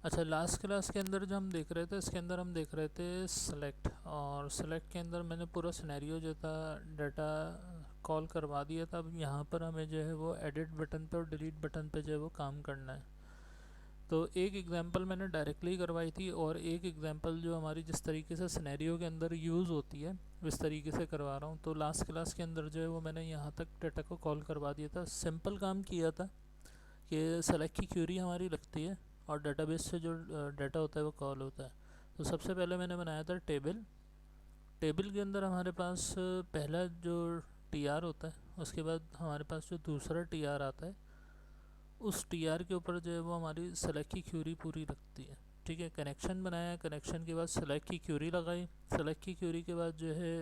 अच्छा, last class के अंदर जो हम देख रहे थे, इसके अंदर हम देख रहे थे सेलेक्ट, और सेलेक्ट के अंदर मैंने पूरा सिनेरियो जो था डाटा कॉल करवा दिया था। अब यहाँ पर हमें जो है वो एडिट बटन पे और डिलीट बटन पे जो है वो काम करना है। तो एक एग्जांपल मैंने डायरेक्टली करवाई थी, और एक एग्जांपल जो हमारी जिस तरीके से सिनेरियो के अंदर यूज़ होती है उस तरीके से करवा रहा हूँ। तो लास्ट क्लास के अंदर जो है वो मैंने यहाँ तक डाटा को कॉल करवा दिया था, सिंपल काम किया था कि सेलेक्ट की क्यूरी हमारी लगती है और डेटाबेस से जो डाटा होता है वो कॉल होता है। तो सबसे पहले मैंने बनाया था टेबल। टेबल के अंदर हमारे पास पहला जो टी आर होता है, उसके बाद हमारे पास जो दूसरा टी आर आता है, उस टी आर के ऊपर जो है वो हमारी सेलेक्ट की क्यूरी पूरी लगती है। ठीक है, कनेक्शन बनाया, कनेक्शन के बाद सेलेक्ट की क्यूरी लगाई, सेलेक्ट की क्यूरी के बाद जो है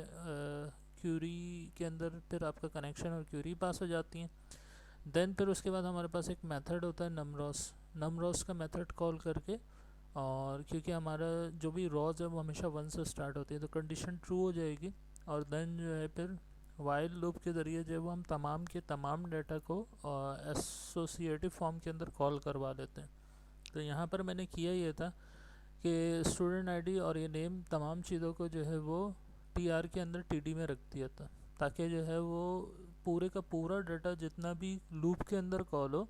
क्यूरी के अंदर फिर आपका कनेक्शन और क्यूरी पास हो जाती हैं। देन फिर उसके बाद हमारे पास एक मेथड होता है नमरॉस। नमरॉस का मेथड कॉल करके, और क्योंकि हमारा जो भी रॉज है वो हमेशा वन से स्टार्ट होती है, तो कंडीशन ट्रू हो जाएगी। और देन जो है फिर वाइल लूप के ज़रिए जो है वो हम तमाम के तमाम डाटा को एसोसिएटिव फॉर्म के अंदर कॉल करवा लेते हैं। तो यहाँ पर मैंने किया ये था कि स्टूडेंट आईडी और ये नेम तमाम चीज़ों को जो है वो टीआर के अंदर टीडी में रख दिया था, ताकि जो है वो पूरे का पूरा डाटा जितना भी लूप के अंदर कॉल हो,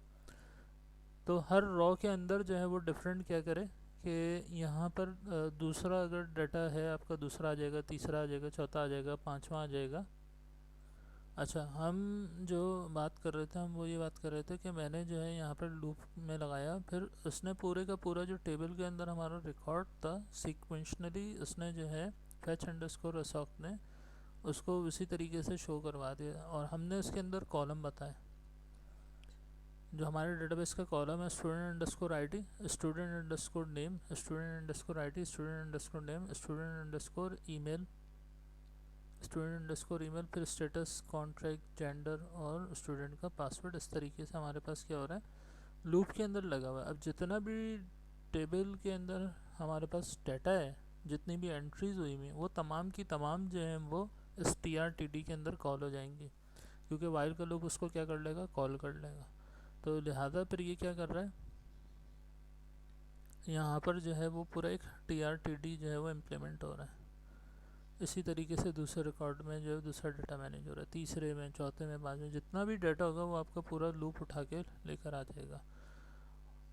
तो हर रॉ के अंदर जो है वो डिफरेंट क्या करे कि यहाँ पर दूसरा अगर डाटा है आपका, दूसरा आ जाएगा, तीसरा आ जाएगा, चौथा आ जाएगा, पांचवा आ जाएगा। अच्छा, हम जो बात कर रहे थे, हम वो ये बात कर रहे थे कि मैंने जो है यहाँ पर लूप में लगाया, फिर उसने पूरे का पूरा जो टेबल के अंदर हमारा रिकॉर्ड था सीक्वेंशनली उसने जो है फैच अंडरस्कोर असॉक ने उसको उसी तरीके से शो करवा दिया। और हमने उसके अंदर कॉलम बताए, जो हमारे डेटाबेस का कॉलम है student underscore I D, student underscore name, student underscore I D, student underscore name, student underscore email, student underscore email, फिर स्टेटस, कॉन्ट्रैक्ट, जेंडर और स्टूडेंट का पासवर्ड। इस तरीके से हमारे पास क्या हो रहा है, लूप के अंदर लगा हुआ है। अब जितना भी टेबल के अंदर हमारे पास डाटा है, जितनी भी एंट्रीज हुई हुई वो तमाम की तमाम जो है वो इस टी आर टी डी के अंदर कॉल हो जाएंगी, क्योंकि वाइल का लूप उसको क्या कर लेगा, कॉल कर लेगा। तो लिहाजा फिर ये क्या कर रहा है, यहाँ पर जो है वो पूरा एक टी आर टी डी जो है वो इम्प्लीमेंट हो रहा है। इसी तरीके से दूसरे रिकॉर्ड में जो है दूसरा डाटा मैनेज हो रहा है, तीसरे में, चौथे में, पाँचवें, जितना भी डाटा होगा वो आपका पूरा लूप उठा के लेकर आ जाएगा।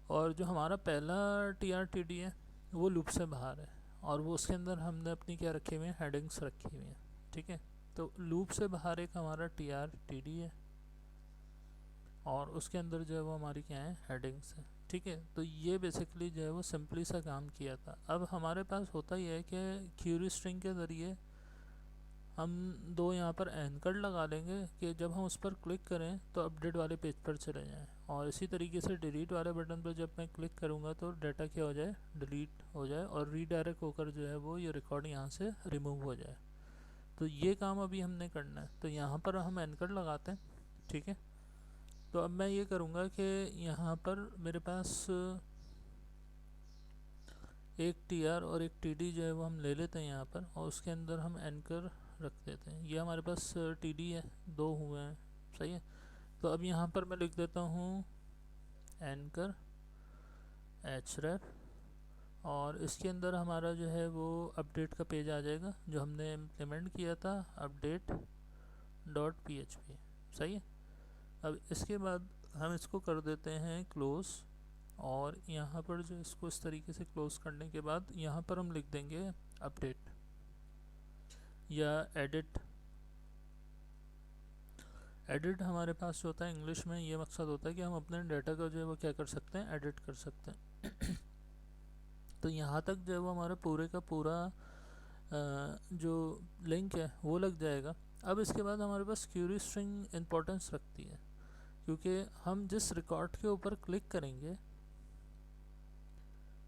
और जो हमारा पहला टी आर टी डी है वो लूप से बाहर है, और वो उसके अंदर हमने अपनी क्या रखी हुई है, हेडिंग्स रखी हुई हैं। ठीक है, तो लूप से बाहर एक हमारा टी आर टी डी है, और उसके अंदर जो है वो हमारी क्या है, हेडिंग्स है। ठीक है, तो ये बेसिकली जो है वो सिंपली सा काम किया था। अब हमारे पास होता ही है कि क्यूरी स्ट्रिंग के ज़रिए हम दो यहाँ पर एंकर लगा लेंगे कि जब हम उस पर क्लिक करें तो अपडेट वाले पेज पर चले जाएं, और इसी तरीके से डिलीट वाले बटन पर जब मैं क्लिक करूँगा तो डाटा क्या हो जाए, डिलीट हो जाए, और रीडायरेक्ट होकर जो है वो ये रिकॉर्ड यहाँ से रिमूव हो जाए। तो ये काम अभी हमने करना है, तो यहाँ पर हम एंकर लगाते हैं। ठीक है, तो अब मैं ये करूँगा कि यहाँ पर मेरे पास एक टी आर और एक टी डी जो है वो हम ले लेते हैं यहाँ पर, और उसके अंदर हम एंकर रख देते हैं। ये हमारे पास टी डी है, दो हुए हैं, सही है। तो अब यहाँ पर मैं लिख देता हूँ एंकर एच रेफ, और इसके अंदर हमारा जो है वो अपडेट का पेज आ जाएगा जो हमने इम्प्लीमेंट किया था, update dot P H P. सही है, अब इसके बाद हम इसको कर देते हैं क्लोज, और यहाँ पर जो इसको इस तरीके से क्लोज करने के बाद यहाँ पर हम लिख देंगे अपडेट या एडिट। एडिट हमारे पास जो होता है इंग्लिश में ये मकसद होता है कि हम अपने डाटा का जो है वो क्या कर सकते हैं, एडिट कर सकते हैं। तो यहाँ तक जो है वो हमारा पूरे का पूरा जो लिंक है वो लग जाएगा। अब इसके बाद हमारे पास क्यूरी स्ट्रिंग इम्पोर्टेंस रखती है, क्योंकि हम जिस रिकॉर्ड के ऊपर क्लिक करेंगे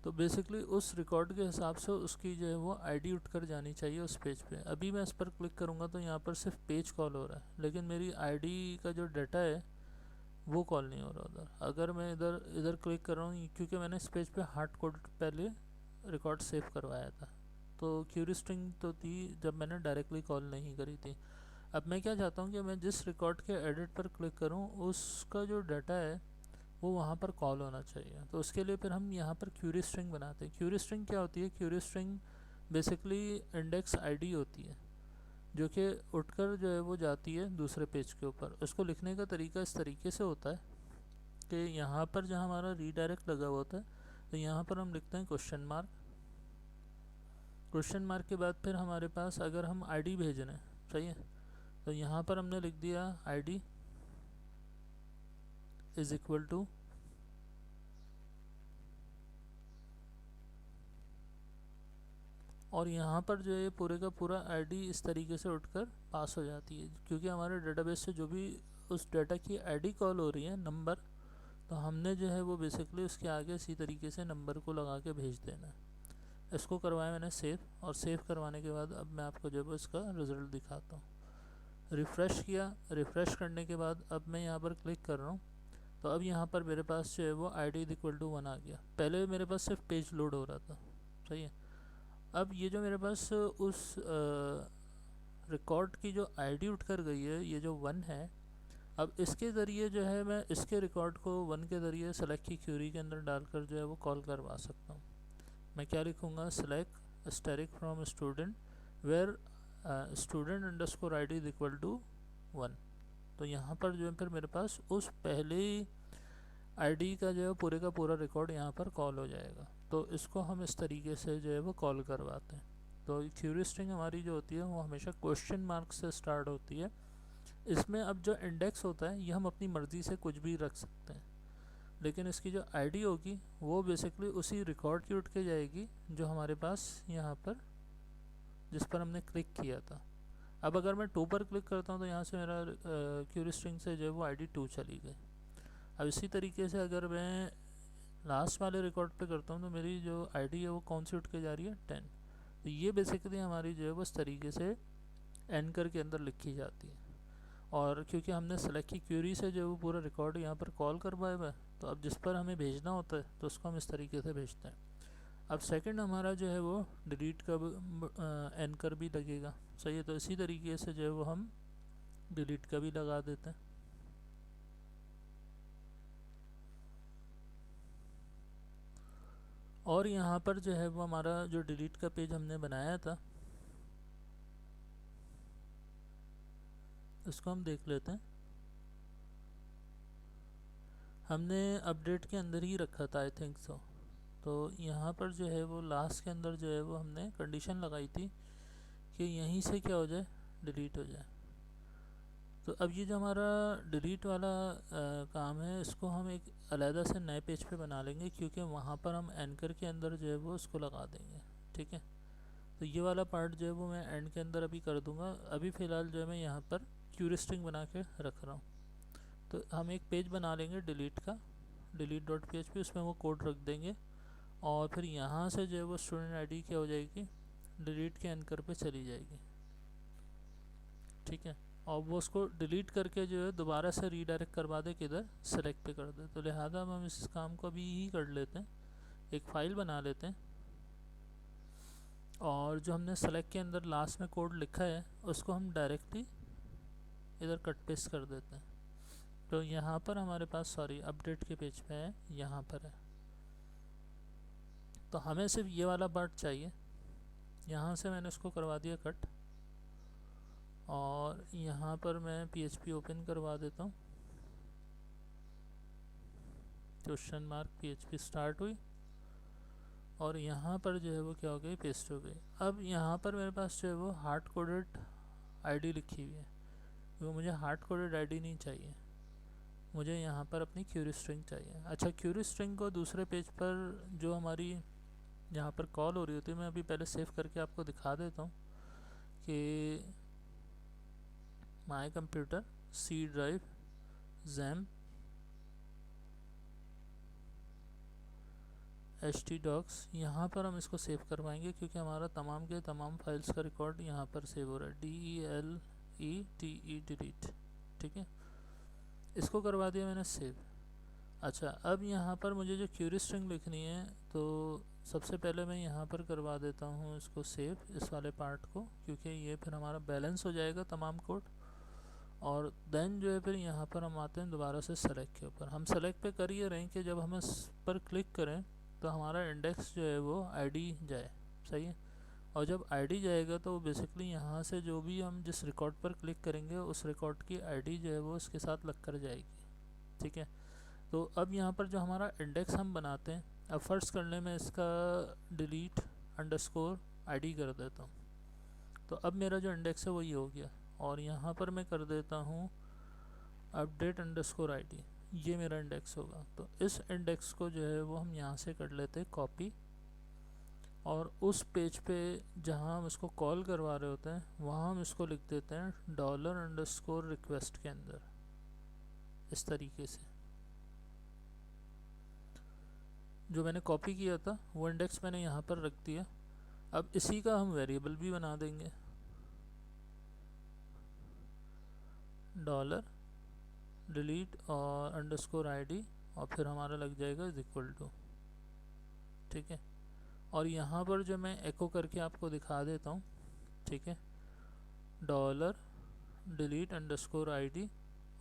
तो बेसिकली उस रिकॉर्ड के हिसाब से उसकी जो है वो आईडी उठ कर जानी चाहिए उस पेज पे। अभी मैं इस पर क्लिक करूँगा तो यहाँ पर सिर्फ पेज कॉल हो रहा है, लेकिन मेरी आईडी का जो डाटा है वो कॉल नहीं हो रहा उधर। अगर मैं इधर इधर क्लिक कर रहा हूँ, क्योंकि मैंने इस पेज पे हार्ड कोड पहले रिकॉर्ड सेव करवाया था, तो क्यूरी स्ट्रिंग तो थी जब मैंने डायरेक्टली कॉल नहीं करी थी। अब मैं क्या चाहता हूँ कि मैं जिस रिकॉर्ड के एडिट पर क्लिक करूँ उसका जो डाटा है वो वहाँ पर कॉल होना चाहिए। तो उसके लिए फिर हम यहाँ पर क्यूरी स्ट्रिंग बनाते हैं। क्यूरी स्ट्रिंग क्या होती है? Query string basically index ID होती है, जो कि उठकर जो है वो जाती है दूसरे पेज के ऊपर। उसको लिखने का तरीका इस तरीके से होता है कि यहाँ पर जहाँ हमारा रीडायरेक्ट लगा हुआ होता है, तो यहाँ पर हम लिखते हैं क्वेश्चन मार्क। क्वेश्चन मार्क के बाद फिर हमारे पास अगर हम आईडी भेजना है, सही है, तो यहाँ पर हमने लिख दिया आईडी इज इक्वल टू और यहाँ पर जो है पूरे का पूरा आईडी इस तरीके से उठकर पास हो जाती है, क्योंकि हमारे डेटाबेस से जो भी उस डाटा की आईडी कॉल हो रही है नंबर, तो हमने जो है वो बेसिकली उसके आगे इसी तरीके से नंबर को लगा के भेज देना है। इसको करवाया मैंने सेव, और सेव करवाने के बाद अब मैं आपको जो है इसका रिज़ल्ट दिखाता हूँ। रिफ़्रेश किया, रिफ़्रेश करने के बाद अब मैं यहाँ पर क्लिक कर रहा हूँ, तो अब यहाँ पर मेरे पास जो है वो आई डी इक्वल टू 1 आ गया। पहले मेरे पास सिर्फ पेज लोड हो रहा था, सही है। अब ये जो मेरे पास उस रिकॉर्ड की जो आईडी उठ कर गई है, ये जो 1 है, अब इसके ज़रिए जो है मैं इसके रिकॉर्ड को 1 के ज़रिए सेलेक्ट की क्यूरी के अंदर डालकर जो है वो कॉल करवा सकता हूँ। मैं क्या लिखूँगा? Select asterisk from student where student underscore I D is equal to 1। तो यहाँ पर जो है फिर मेरे पास उस पहले आईडी का जो है पूरे का पूरा रिकॉर्ड यहाँ पर कॉल हो जाएगा। तो इसको हम इस तरीके से जो है वो कॉल करवाते हैं। तो क्यूरी स्ट्रिंग हमारी जो होती है वो हमेशा क्वेश्चन मार्क से स्टार्ट होती है। इसमें अब जो इंडेक्स होता है ये हम अपनी मर्ज़ी से कुछ भी रख सकते हैं, लेकिन इसकी जो आईडी होगी वो बेसिकली उसी रिकॉर्ड की उठ के जाएगी जो हमारे पास यहाँ पर जिस पर हमने क्लिक किया था। अब अगर मैं 2 पर क्लिक करता हूँ तो यहाँ से मेरा क्यूरी स्ट्रिंग से जो है वो आईडी 2 चली गई। अब इसी तरीके से अगर मैं लास्ट वाले रिकॉर्ड पे करता हूँ तो मेरी जो आईडी है वो कौन सी उठ के जा रही है? 10। तो ये बेसिकली हमारी जो है वो इस तरीके से एंकर के अंदर लिखी जाती है। और क्योंकि हमने सेलेक्ट की क्यूरी से जो वो पूरा रिकॉर्ड यहाँ पर कॉल करवाया हुआ है, तो अब जिस पर हमें भेजना होता है तो उसको हम इस तरीके से भेजते हैं। अब सेकंड हमारा जो है वो डिलीट का एंकर भी लगेगा, सही है। तो इसी तरीके से जो है वो हम डिलीट का भी लगा देते हैं। और यहाँ पर जो है वो हमारा जो डिलीट का पेज हमने बनाया था इसको हम देख लेते हैं। हमने अपडेट के अंदर ही रखा था, आई थिंक सो। तो यहाँ पर जो है वो लास्ट के अंदर जो है वो हमने कंडीशन लगाई थी कि यहीं से क्या हो जाए? डिलीट हो जाए। तो अब ये जो हमारा डिलीट वाला काम है इसको हम एक अलहदा से नए पेज पे बना लेंगे, क्योंकि वहाँ पर हम एंकर के अंदर जो है वो उसको लगा देंगे, ठीक है। तो ये वाला पार्ट जो है वो मैं एंड के अंदर अभी कर दूँगा। अभी फ़िलहाल जो है मैं यहाँ पर क्यूरी स्ट्रिंग बना के रख रहा हूँ। तो हम एक पेज बना लेंगे डिलीट का, delete.php, उसमें वो कोड रख देंगे, और फिर यहाँ से जो है वो स्टूडेंट आईडी क्या हो जाएगी? डिलीट के एंकर पे चली जाएगी, ठीक है। और वो उसको डिलीट करके जो है दोबारा से रीडायरेक्ट करवा दे, किधर? सेलेक्ट पे कर दे। तो लिहाजा हम इस काम को अभी ही कर लेते हैं, एक फ़ाइल बना लेते हैं, और जो हमने सेलेक्ट के अंदर लास्ट में कोड लिखा है उसको हम डायरेक्टली इधर कट पेस्ट कर देते हैं। तो यहाँ पर हमारे पास, सॉरी, अपडेट के पेज पे है, यहाँ पर है। तो हमें सिर्फ ये वाला पार्ट चाहिए। यहाँ से मैंने इसको करवा दिया कट, और यहाँ पर मैं PHP ओपन करवा देता हूँ। क्वेश्चन मार्क PHP स्टार्ट हुई, और यहाँ पर जो है वो क्या हो गई? पेस्ट हो गई। अब यहाँ पर मेरे पास जो है वो हार्ड कोडेड आईडी लिखी हुई है, वो मुझे हार्ड कोडेड आईडी नहीं चाहिए, मुझे यहाँ पर अपनी क्यूरी स्ट्रिंग चाहिए। अच्छा, क्यूरी स्ट्रिंग को दूसरे पेज पर जो हमारी यहाँ पर कॉल हो रही होती है, मैं अभी पहले सेव करके आपको दिखा देता हूँ कि my computer C drive jam htdocs, यहाँ पर हम इसको सेव करवाएंगे, क्योंकि हमारा तमाम के तमाम फाइल्स का रिकॉर्ड यहाँ पर सेव हो रहा है। DELETE डिलीट, ठीक है। इसको करवा दिया मैंने सेव। अच्छा, अब यहाँ पर मुझे जो क्यूरी स्ट्रिंग लिखनी है, तो सबसे पहले मैं यहाँ पर करवा देता हूँ इसको सेव, इस वाले पार्ट को, क्योंकि ये फिर हमारा बैलेंस हो जाएगा तमाम कोड। और देन जो है फिर यहाँ पर हम आते हैं दोबारा से सेलेक्ट के ऊपर। हम सेलेक्ट पे कर ये रहे हैं कि जब हम इस पर क्लिक करें तो हमारा इंडेक्स जो है वो आईडी जाए, सही है। और जब आईडी जाएगा तो बेसिकली यहाँ से जो भी हम जिस रिकॉर्ड पर क्लिक करेंगे उस रिकॉर्ड की आईडी जो है वो इसके साथ लग कर जाएगी, ठीक है। तो अब यहाँ पर जो हमारा इंडेक्स हम बनाते हैं, अब फर्स्ट करने में इसका डिलीट अंडरस्कोर आईडी कर देता हूँ। तो अब मेरा जो इंडेक्स है वो ये हो गया। और यहाँ पर मैं कर देता हूँ अपडेट अंडरस्कोर आईडी, ये मेरा इंडेक्स होगा। तो इस इंडेक्स को जो है वो हम यहाँ से कर लेते हैं कॉपी, और उस पेज पे जहाँ हम इसको कॉल करवा रहे होते हैं वहाँ हम इसको लिख देते हैं डॉलर अंडरस्कोर रिक्वेस्ट के अंदर, इस तरीके से। जो मैंने कॉपी किया था वो इंडेक्स मैंने यहाँ पर रख दिया। अब इसी का हम वेरिएबल भी बना देंगे, डॉलर डिलीट और अंडरस्कोर आईडी, और फिर हमारा लग जाएगा इज इक्वल टू, ठीक है। और यहाँ पर जो मैं एको करके आपको दिखा देता हूँ, ठीक है, डॉलर डिलीट अंडरस्कोर आईडी,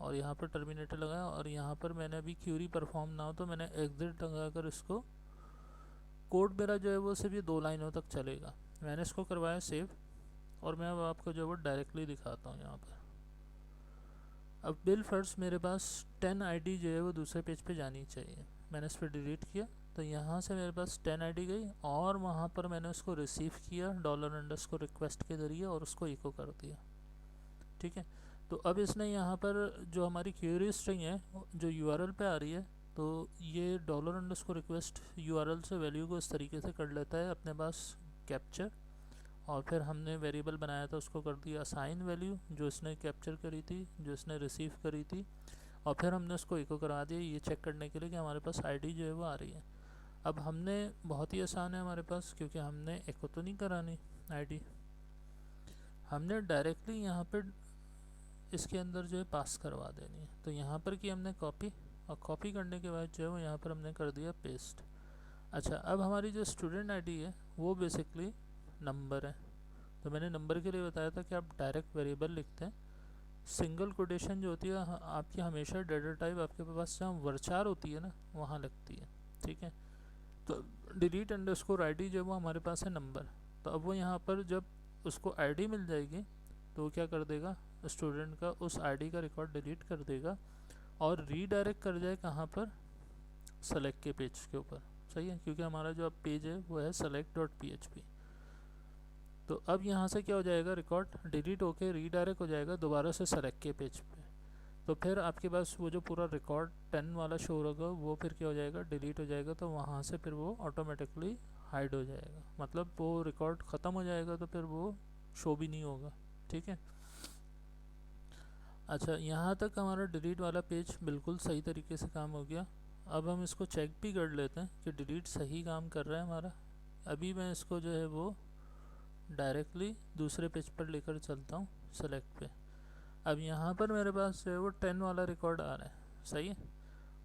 और यहाँ पर टर्मिनेटर लगाया, और यहाँ पर मैंने अभी क्यूरी परफॉर्म ना हो तो मैंने एग्जिट लगा कर इसको, कोड मेरा जो है वो सिर्फ ये 2 लाइनों तक चलेगा। मैंने इसको करवाया सेव, और मैं अब आपको जो है वो डायरेक्टली दिखाता हूँ यहाँ पर। अब बिल फर्स्ट मेरे पास 10 आईडी जो है वो दूसरे पेज पे जानी चाहिए। मैंने इस पर डिलीट किया तो यहाँ से मेरे पास 10 आईडी गई, और वहाँ पर मैंने उसको रिसीव किया डॉलर अंडरस्कोर रिक्वेस्ट के ज़रिए और उसको इको कर दिया, ठीक है। तो अब इसने यहाँ पर जो हमारी क्वेरी स्ट्रिंग है जो यूआरएल पे आ रही है, तो ये डॉलर अंडरस्कोर रिक्वेस्ट यूआरएल से वैल्यू को इस तरीके से कर लेता है अपने पास कैप्चर, और फिर हमने वेरिएबल बनाया था उसको कर दिया असाइन वैल्यू जो इसने कैप्चर करी थी, जो इसने रिसीव करी थी, और फिर हमने उसको इको करा दिया ये चेक करने के लिए कि हमारे पास आईडी जो है वो आ रही है। अब हमने बहुत ही आसान है हमारे पास, क्योंकि हमने इको तो नहीं करानी आईडी, हमने डायरेक्टली यहाँ पर इसके अंदर जो है पास करवा देनी है। तो यहाँ पर की हमने कॉपी, और कॉपी करने के बाद जो है वो यहाँ पर हमने कर दिया पेस्ट। अच्छा, अब हमारी जो स्टूडेंट आईडी है वो बेसिकली नंबर है। तो मैंने नंबर के लिए बताया था कि आप डायरेक्ट वेरिएबल लिखते हैं, सिंगल कोटेशन जो होती है आपकी हमेशा डाटा टाइप आपके पास जहाँ वर्चार होती है ना वहाँ लगती है, ठीक है। तो डिलीट अंडरस्कोर आईडी जो वो हमारे पास है नंबर, तो अब वो यहाँ पर जब उसको आईडी मिल जाएगी तो वो क्या कर देगा, स्टूडेंट का उस आईडी का रिकॉर्ड डिलीट कर देगा और रीडायरेक्ट कर जाए कहाँ पर, सेलेक्ट के पेज के ऊपर, सही है, क्योंकि हमारा जो अब पेज है वो है select.php। तो अब यहाँ से क्या हो जाएगा, रिकॉर्ड डिलीट होके रीडायरेक्ट हो जाएगा दोबारा से सेलेक्ट के पेज पे। तो फिर आपके पास वो जो पूरा रिकॉर्ड 10 वाला शो होगा वो फिर क्या हो जाएगा, डिलीट हो जाएगा। तो वहाँ से फिर वो ऑटोमेटिकली हाइड हो जाएगा, मतलब वो रिकॉर्ड ख़त्म हो जाएगा तो फिर वो शो भी नहीं होगा, ठीक है। अच्छा, यहाँ तक हमारा डिलीट वाला पेज बिल्कुल सही तरीके से काम हो गया। अब हम इसको चेक भी कर लेते हैं कि डिलीट सही काम कर रहा है हमारा। अभी मैं इसको जो है वो डायरेक्टली दूसरे पेज पर लेकर चलता हूँ सेलेक्ट पे। अब यहाँ पर मेरे पास जो है वो 10 वाला रिकॉर्ड आ रहा है, सही है।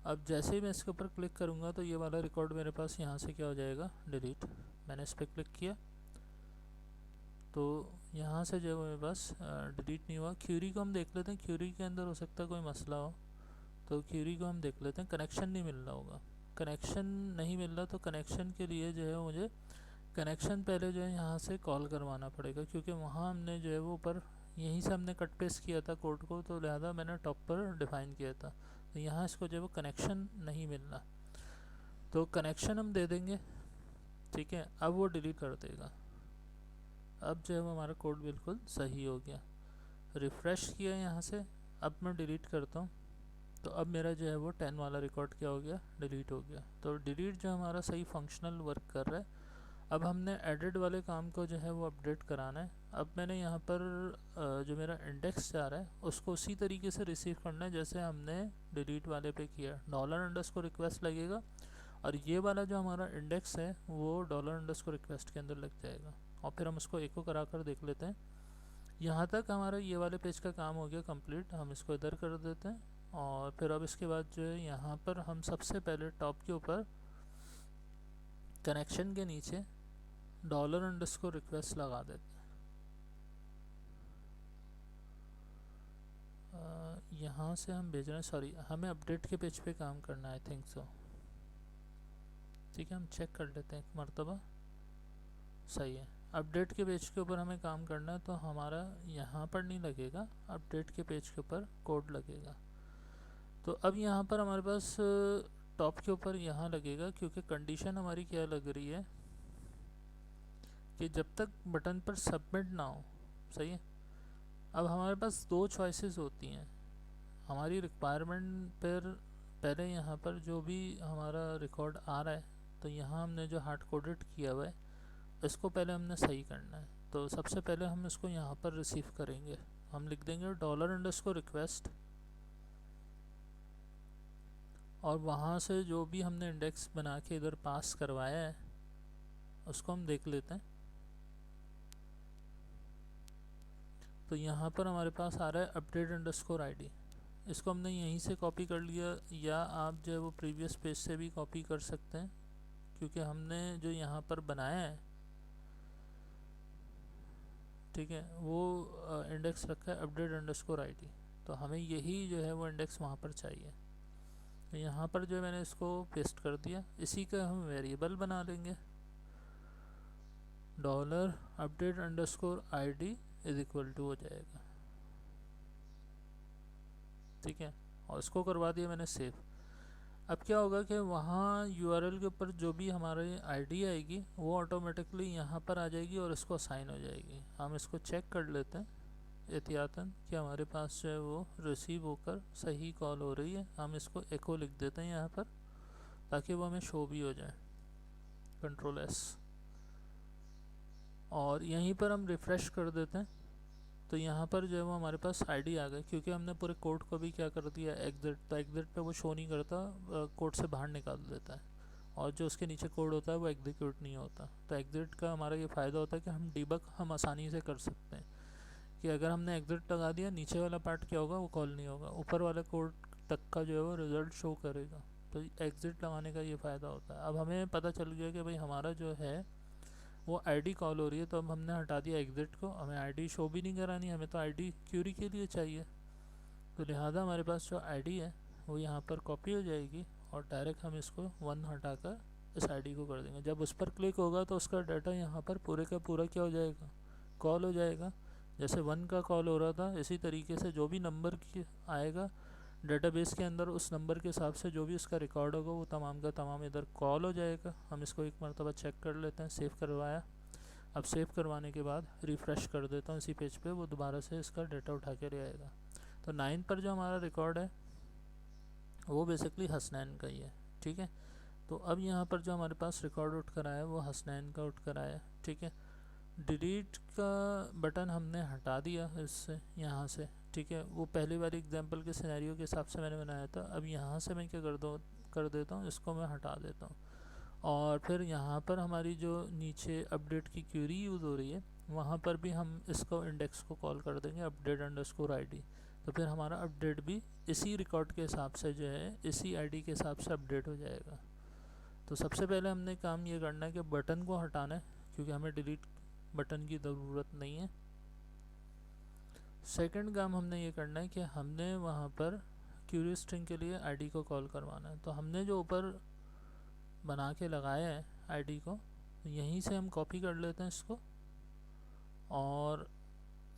अब जैसे ही मैं इसके ऊपर क्लिक करूँगा तो ये वाला रिकॉर्ड मेरे पास यहाँ से क्या हो जाएगा, डिलीट। मैंने इस पर क्लिक किया तो यहाँ से जो है मेरे पास डिलीट नहीं हुआ। क्यूरी को हम देख लेते हैं, क्यूरी के अंदर हो सकता है कोई मसला हो, तो क्यूरी को हम देख लेते हैं। कनेक्शन नहीं मिल रहा होगा, कनेक्शन नहीं मिल रहा, तो कनेक्शन के लिए जो है मुझे कनेक्शन पहले जो है यहाँ से कॉल करवाना पड़ेगा, क्योंकि वहाँ हमने जो है वो ऊपर यहीं से हमने कट पेस्ट किया था कोड को, तो लिहाजा मैंने टॉप पर डिफ़ाइन किया था। तो यहाँ इसको जो है वो कनेक्शन नहीं मिल रहा, तो कनेक्शन हम दे देंगे, ठीक है। अब वो डिलीट कर देगा। अब जो है वो हमारा कोड बिल्कुल सही हो गया। रिफ़्रेश किया यहाँ से, अब मैं डिलीट करता हूँ तो अब मेरा जो है वो 10 वाला रिकॉर्ड क्या हो गया, डिलीट हो गया। तो डिलीट जो हमारा सही फंक्शनल वर्क कर रहा है। अब हमने एडिट वाले काम को जो है वो अपडेट कराना है। अब मैंने यहाँ पर जो मेरा इंडेक्स जा रहा है उसको उसी तरीके से रिसीव करना है जैसे हमने डिलीट वाले पे किया। डॉलर अंडरस्कोर रिक्वेस्ट लगेगा और ये वाला जो हमारा इंडेक्स है वो डॉलर अंडरस्कोर रिक्वेस्ट के अंदर लग जाएगा, और फिर हम उसको एको करा कर देख लेते हैं। यहाँ तक हमारा ये वाले पेज का काम हो गया कंप्लीट। हम इसको इधर कर देते हैं, और फिर अब इसके बाद जो है यहाँ पर हम सबसे पहले टॉप के ऊपर कनेक्शन के नीचे डॉलर अंडरस्कोर रिक्वेस्ट लगा देते हैं। यहाँ से हम भेज रहे हैं, सॉरी हमें अपडेट के पेज पे काम करना है, आई थिंक सो। ठीक है, हम चेक कर लेते हैं एक मरतबा। सही है, अपडेट के पेज के ऊपर हमें काम करना है, तो हमारा यहाँ पर नहीं लगेगा, अपडेट के पेज के ऊपर कोड लगेगा। तो अब यहाँ पर हमारे पास टॉप के ऊपर यहाँ लगेगा, क्योंकि कंडीशन हमारी क्या लग रही है कि जब तक बटन पर सबमिट ना हो। सही है, अब हमारे पास दो चॉइसेस होती हैं हमारी रिक्वायरमेंट पर। पहले यहाँ पर जो भी हमारा रिकॉर्ड आ रहा है, तो यहाँ हमने जो हार्ड कोडेड किया हुआ है इसको पहले हमने सही करना है। तो सबसे पहले हम इसको यहाँ पर रिसीव करेंगे, हम लिख देंगे $_request, और वहाँ से जो भी हमने इंडेक्स बना के इधर पास करवाया है उसको हम देख लेते हैं। तो यहाँ पर हमारे पास आ रहा है update_id। इसको हमने यहीं से कॉपी कर लिया, या आप जो है वो प्रीवियस पेज से भी कॉपी कर सकते हैं, क्योंकि हमने जो यहाँ पर बनाया है, ठीक है, वो इंडेक्स रखा है update_id। तो हमें यही जो है वो इंडेक्स वहाँ पर चाहिए। तो यहाँ पर जो मैंने इसको पेस्ट कर दिया, इसी का हम वेरिएबल बना लेंगे, $update_id इज इक्वल टू हो जाएगा। ठीक है, और इसको करवा दिया मैंने सेव। अब क्या होगा कि वहाँ URL के ऊपर जो भी हमारी आईडी आएगी वो ऑटोमेटिकली यहाँ पर आ जाएगी और इसको असाइन हो जाएगी। हम इसको चेक कर लेते हैं एहतियातन कि हमारे पास जो है वो रिसीव होकर सही कॉल हो रही है। हम इसको एको लिख देते हैं यहाँ पर, ताकि वो हमें शो भी हो जाए, Ctrl+S, और यहीं पर हम रिफ़्रेश कर देते हैं। तो यहाँ पर जो है वो हमारे पास आईडी आ गई, क्योंकि हमने पूरे कोड को भी क्या कर दिया, एग्जिट। तो एग्जिट पे वो शो नहीं करता, कोड से बाहर निकाल देता है, और जो उसके नीचे कोड होता है वो एग्जीक्यूट नहीं होता। तो एग्जिट का हमारा ये फ़ायदा होता है कि हम डिबग हम आसानी से कर सकते हैं, कि अगर हमने एग्जिट लगा दिया, नीचे वाला पार्ट क्या होगा, वो कॉल नहीं होगा, ऊपर वाला कोड तक का जो है वो रिज़ल्ट शो करेगा। तो एग्जिट लगाने का ये फ़ायदा होता है। अब हमें पता चल गया कि भाई हमारा जो है वो आईडी कॉल हो रही है, तो अब हमने हटा दिया एग्जिट को, हमें आईडी शो भी नहीं करानी, हमें तो आईडी क्यूरी के लिए चाहिए। तो लिहाजा हमारे पास जो आईडी है वो यहाँ पर कॉपी हो जाएगी, और डायरेक्ट हम इसको 1 हटाकर इस आईडी को कर देंगे। जब उस पर क्लिक होगा तो उसका डाटा यहाँ पर पूरे का पूरा क्या हो जाएगा, कॉल हो जाएगा। जैसे 1 का कॉल हो रहा था, इसी तरीके से जो भी नंबर की आएगा डेटाबेस के अंदर, उस नंबर के हिसाब से जो भी उसका रिकॉर्ड होगा वो तमाम का तमाम इधर कॉल हो जाएगा। हम इसको एक मरतबा चेक कर लेते हैं। सेव करवाया, अब सेव करवाने के बाद रिफ़्रेश कर देता हूँ इसी पेज पे, वो दोबारा से इसका डाटा उठा के ले आएगा। तो 9 पर जो हमारा रिकॉर्ड है वो बेसिकली हसनैन का ही है। ठीक है, तो अब यहाँ पर जो हमारे पास रिकॉर्ड उठ कर आया वो हसनैन का उठ कर आया। ठीक है, डिलीट का बटन हमने हटा दिया इससे, यहाँ से। ठीक है, वो पहली बार एग्जांपल के सिनेरियो के हिसाब से मैंने बनाया था। अब यहाँ से मैं क्या कर देता हूँ, इसको मैं हटा देता हूँ, और फिर यहाँ पर हमारी जो नीचे अपडेट की क्यूरी यूज़ हो रही है वहाँ पर भी हम इसको इंडेक्स को कॉल कर देंगे update_id। तो फिर हमारा अपडेट भी इसी रिकॉर्ड के हिसाब से जो है, इसी आईडी के हिसाब से अपडेट हो जाएगा। तो सबसे पहले हमने काम ये करना है कि बटन को हटाना है, क्योंकि हमें डिलीट बटन की ज़रूरत नहीं है। सेकंड काम हमने ये करना है कि हमने वहाँ पर क्यूरी स्ट्रिंग के लिए आईडी को कॉल करवाना है। तो हमने जो ऊपर बना के लगाया है आईडी को, यहीं से हम कॉपी कर लेते हैं इसको, और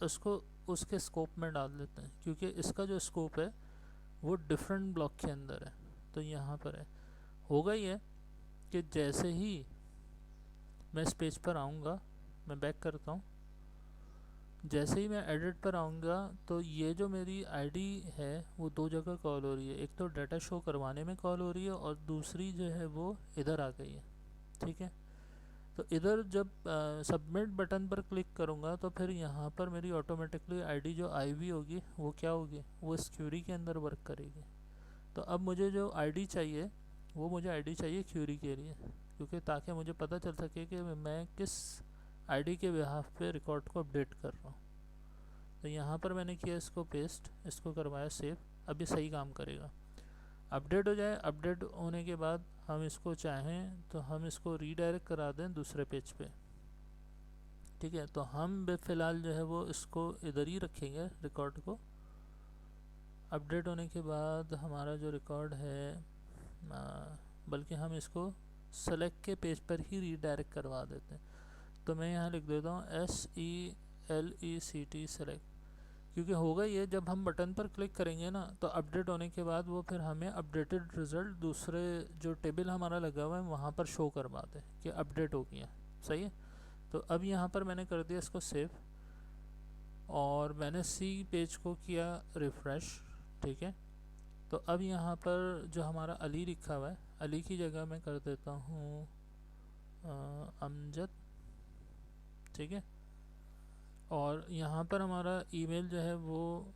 इसको उसके स्कोप में डाल देते हैं, क्योंकि इसका जो स्कोप है वो डिफरेंट ब्लॉक के अंदर है। तो यहाँ पर है, होगा ही है कि जैसे ही मैं इस पेज पर आऊँगा, मैं बैक करता हूँ, जैसे ही मैं एडिट पर आऊँगा तो ये जो मेरी आईडी है वो दो जगह कॉल हो रही है। एक तो डाटा शो करवाने में कॉल हो रही है, और दूसरी जो है वो इधर आ गई है। ठीक है, तो इधर जब सबमिट बटन पर क्लिक करूँगा तो फिर यहाँ पर मेरी ऑटोमेटिकली आईडी जो आई हुई होगी वो क्या होगी, वो इस क्यूरी के अंदर वर्क करेगी। तो अब मुझे जो आईडी चाहिए वो मुझे आईडी चाहिए क्यूरी के लिए, क्योंकि ताकि मुझे पता चल सके कि मैं किस आईडी के बिहाफ पे रिकॉर्ड को अपडेट कर रहा हूँ। तो यहाँ पर मैंने किया इसको पेस्ट, इसको करवाया सेव। अब ये सही काम करेगा, अपडेट हो जाए। अपडेट होने के बाद हम इसको चाहें तो हम इसको रीडायरेक्ट करा दें दूसरे पेज पे। ठीक है, तो हम फ़िलहाल जो है वो इसको इधर ही रखेंगे रिकॉर्ड को, अपडेट होने के बाद हमारा जो रिकॉर्ड है, बल्कि हम इसको सेलेक्ट के पेज पर ही रीडायरेक्ट करवा देते हैं। तो मैं यहाँ लिख देता हूँ SELECT सेलेक्ट, क्योंकि होगा ये जब हम बटन पर क्लिक करेंगे ना तो अपडेट होने के बाद वो फिर हमें अपडेटेड रिज़ल्ट दूसरे जो टेबल हमारा लगा हुआ है वहाँ पर शो करवा दे कि अपडेट हो गया। सही है। तो अब यहाँ पर मैंने कर दिया इसको सेव, और मैंने सी पेज को किया रिफ़्रेश। ठीक है। तो अब यहाँ पर जो हमारा अली लिखा हुआ है, अली की जगह मैं कर देता हूँ अमजद। ठीक है। और यहाँ पर हमारा ईमेल जो है वो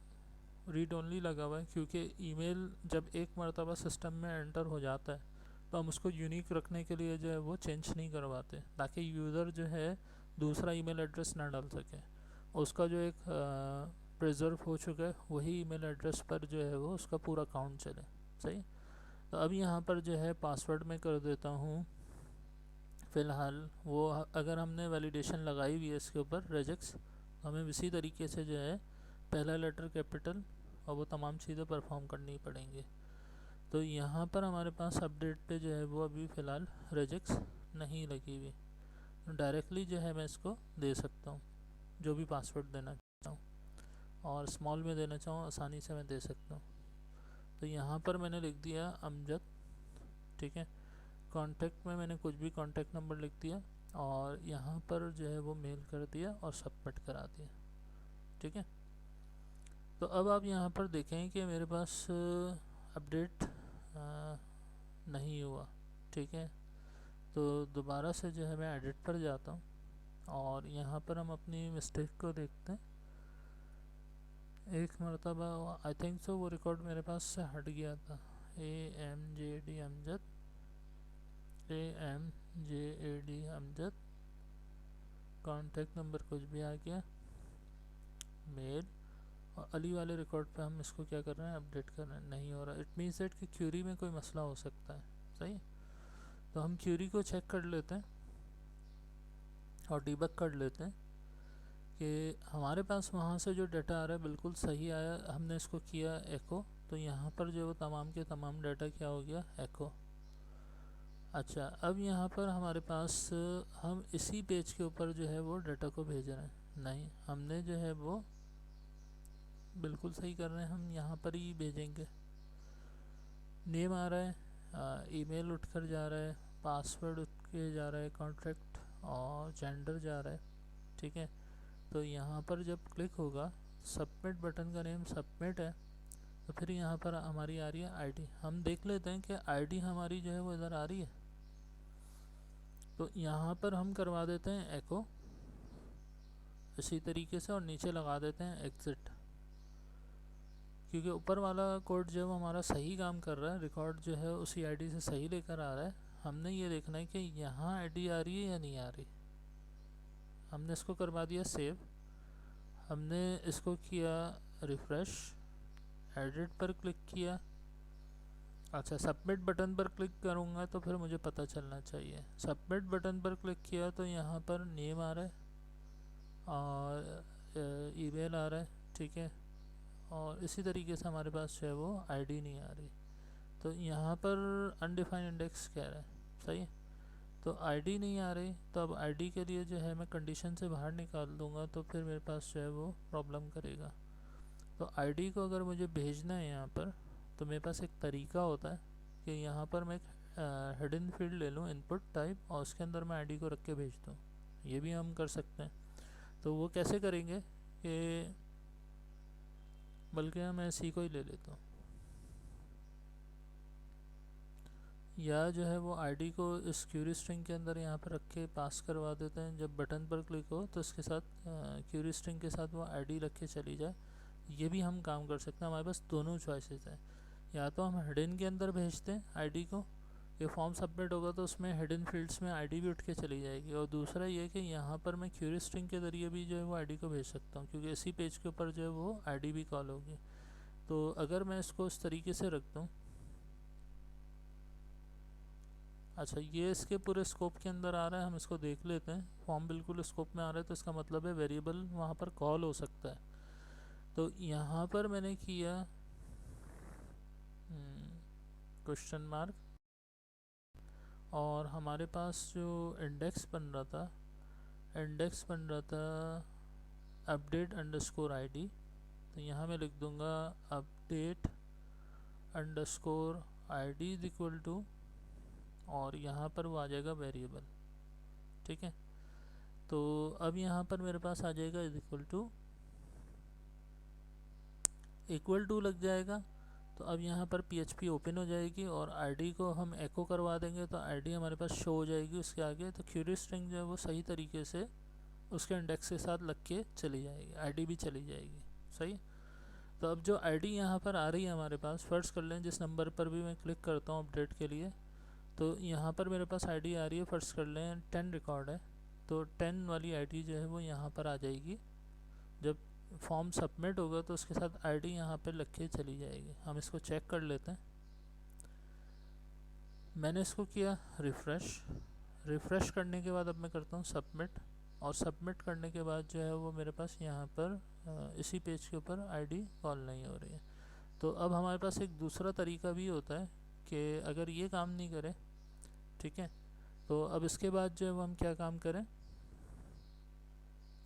रीड ओनली लगा हुआ है, क्योंकि ईमेल जब एक मरतबा सिस्टम में एंटर हो जाता है तो हम उसको यूनिक रखने के लिए जो है वो चेंज नहीं करवाते, ताकि यूज़र जो है दूसरा ईमेल एड्रेस ना डाल सके। उसका जो एक प्रिजर्व हो चुका है वही ईमेल एड्रेस पर जो है वो उसका पूरा अकाउंट चले। सही। तो अब यहाँ पर जो है पासवर्ड में कर देता हूँ फ़िलहाल वो, अगर हमने वैलिडेशन लगाई हुई है इसके ऊपर रेजेक्स, हमें इसी तरीके से जो है पहला लेटर कैपिटल और वो तमाम चीज़ें परफॉर्म करनी पड़ेंगी। तो यहाँ पर हमारे पास अपडेट पे जो है वो अभी फ़िलहाल रेजेक्स नहीं लगी हुई, डायरेक्टली जो है मैं इसको दे सकता हूँ जो भी पासवर्ड देना चाहूँ, और स्मॉल में देना चाहूँ आसानी से मैं दे सकता हूँ। तो यहाँ पर मैंने लिख दिया अमजद। ठीक है। कॉन्टैक्ट में मैंने कुछ भी कॉन्टैक्ट नंबर लिख दिया, और यहाँ पर जो है वो मेल कर दिया और सबमिट करा दिया। ठीक है। तो अब आप यहाँ पर देखें कि मेरे पास अपडेट नहीं हुआ। ठीक है। तो दोबारा से जो है मैं एडिट पर जाता हूँ, और यहाँ पर हम अपनी मिस्टेक को देखते हैं। एक मरतबा आई थिंक सो वो रिकॉर्ड मेरे पास से हट गया था, AMJD Amjad, AMJAD Amjad, contact number कुछ भी आ गया, मेल, और अली वाले रिकॉर्ड पे हम इसको क्या कर रहे हैं, अपडेट कर रहे हैं, नहीं हो रहा। इट मीन्स दैट कि क्यूरी में कोई मसला हो सकता है। सही। तो हम क्यूरी को चेक कर लेते हैं और डीबग कर लेते हैं कि हमारे पास वहाँ से जो डाटा आ रहा है बिल्कुल सही आया। हमने इसको किया एको, तो यहाँ पर जो तमाम के तमाम डाटा क्या हो गया, एको। अच्छा, अब यहाँ पर हमारे पास हम इसी पेज के ऊपर जो है वो डाटा को भेज रहे हैं, नहीं, हमने जो है वो बिल्कुल सही कर रहे हैं, हम यहाँ पर ही भेजेंगे। नेम आ रहा है, ईमेल उठ कर जा रहा है, पासवर्ड उठ के जा रहा है, कॉन्ट्रैक्ट और जेंडर जा रहा है। ठीक है। तो यहाँ पर जब क्लिक होगा, सबमिट बटन का नेम सबमिट है, तो फिर यहाँ पर हमारी आ रही है आईडी। हम देख लेते हैं कि आईडी हमारी जो है वो इधर आ रही है। तो यहाँ पर हम करवा देते हैं एको इसी तरीके से, और नीचे लगा देते हैं एग्ज़िट, क्योंकि ऊपर वाला कोड जो है हमारा सही काम कर रहा है, रिकॉर्ड जो है उसी आईडी से सही लेकर आ रहा है। हमने ये देखना है कि यहाँ आईडी आ रही है या नहीं आ रही। हमने इसको करवा दिया सेव, हमने इसको किया रिफ़्रेश, एडिट पर क्लिक किया। अच्छा, सबमिट बटन पर क्लिक करूँगा तो फिर मुझे पता चलना चाहिए। सबमिट बटन पर क्लिक किया तो यहाँ पर नेम आ रहा है और ईमेल आ रहा है। ठीक है। और इसी तरीके से हमारे पास जो है वो आईडी नहीं आ रही। तो यहाँ पर अनडिफाइंड इंडेक्स कह रहा है। सही है। तो आईडी नहीं आ रही, तो अब आईडी के लिए जो है मैं कंडीशन से बाहर निकाल दूँगा, तो फिर मेरे पास जो है वो प्रॉब्लम करेगा। तो आईडी को अगर मुझे भेजना है यहाँ पर, तो मेरे पास एक तरीका होता है कि यहाँ पर मैं एक हिडन फील्ड ले लूँ, इनपुट टाइप, और उसके अंदर मैं आईडी को रख के भेज दूँ। ये भी हम कर सकते हैं। तो वो कैसे करेंगे कि, बल्कि मैं सी को ही ले लेता हूँ, या जो है वो आईडी को इस क्यूरी स्ट्रिंग के अंदर यहाँ पर रख के पास करवा देते हैं। जब बटन पर क्लिक हो तो इसके साथ क्यूरी स्ट्रिंग के साथ वो आईडी रख के चली जाए। ये भी हम काम कर सकते हैं। हमारे पास दोनों चॉइसेस हैं, या तो हम हिडन के अंदर भेजते हैं आईडी को, ये फॉर्म सबमिट होगा तो उसमें हिडन फील्ड्स में आईडी भी उठ के चली जाएगी, और दूसरा ये कि यहाँ पर मैं क्यूरी स्ट्रिंग के ज़रिए भी जो है वो आईडी को भेज सकता हूँ, क्योंकि इसी पेज के ऊपर जो है वो आईडी भी कॉल होगी। तो अगर मैं इसको इस तरीके से रख दूँ, अच्छा ये इसके पूरे स्कोप के अंदर आ रहा है, हम इसको देख लेते हैं। फॉर्म बिल्कुल स्कोप में आ रहा है, तो इसका मतलब है वेरिएबल वहाँ पर कॉल हो सकता है। तो यहाँ पर मैंने किया क्वेश्चन मार्क, और हमारे पास जो इंडेक्स बन रहा था अपडेट अंडरस्कोर आईडी, तो यहाँ मैं लिख दूँगा update underscore ID is equal to, और यहाँ पर वो आ जाएगा वेरिएबल। ठीक है, तो अब यहाँ पर मेरे पास आ जाएगा इज इक्वल टू लग जाएगा। तो अब यहाँ पर PHP ओपन हो जाएगी और आईडी को हम एको करवा देंगे, तो आईडी हमारे पास शो हो जाएगी उसके आगे। तो क्यूरी स्ट्रिंग जो है वो सही तरीके से उसके इंडेक्स के साथ लग के चली जाएगी, आईडी भी चली जाएगी। सही। तो अब जो आईडी यहाँ पर आ रही है हमारे पास, फर्स्ट कर लें जिस नंबर पर भी मैं क्लिक करता हूँ अपडेट के लिए, तो यहाँ पर मेरे पास आईडी आ रही है, फर्स्ट कर लें 10 रिकॉर्ड है, तो 10 वाली आईडी जो है वो यहाँ पर आ जाएगी। जब फॉर्म सबमिट होगा तो उसके साथ आईडी यहाँ पे लग के चली जाएगी। हम इसको चेक कर लेते हैं। मैंने इसको किया रिफ़्रेश करने के बाद अब मैं करता हूँ सबमिट, और सबमिट करने के बाद जो है वो मेरे पास यहाँ पर इसी पेज के ऊपर आईडी कॉल नहीं हो रही है। तो अब हमारे पास एक दूसरा तरीका भी होता है कि अगर ये काम नहीं करे, ठीक है, तो अब इसके बाद जो है वो हम क्या काम करें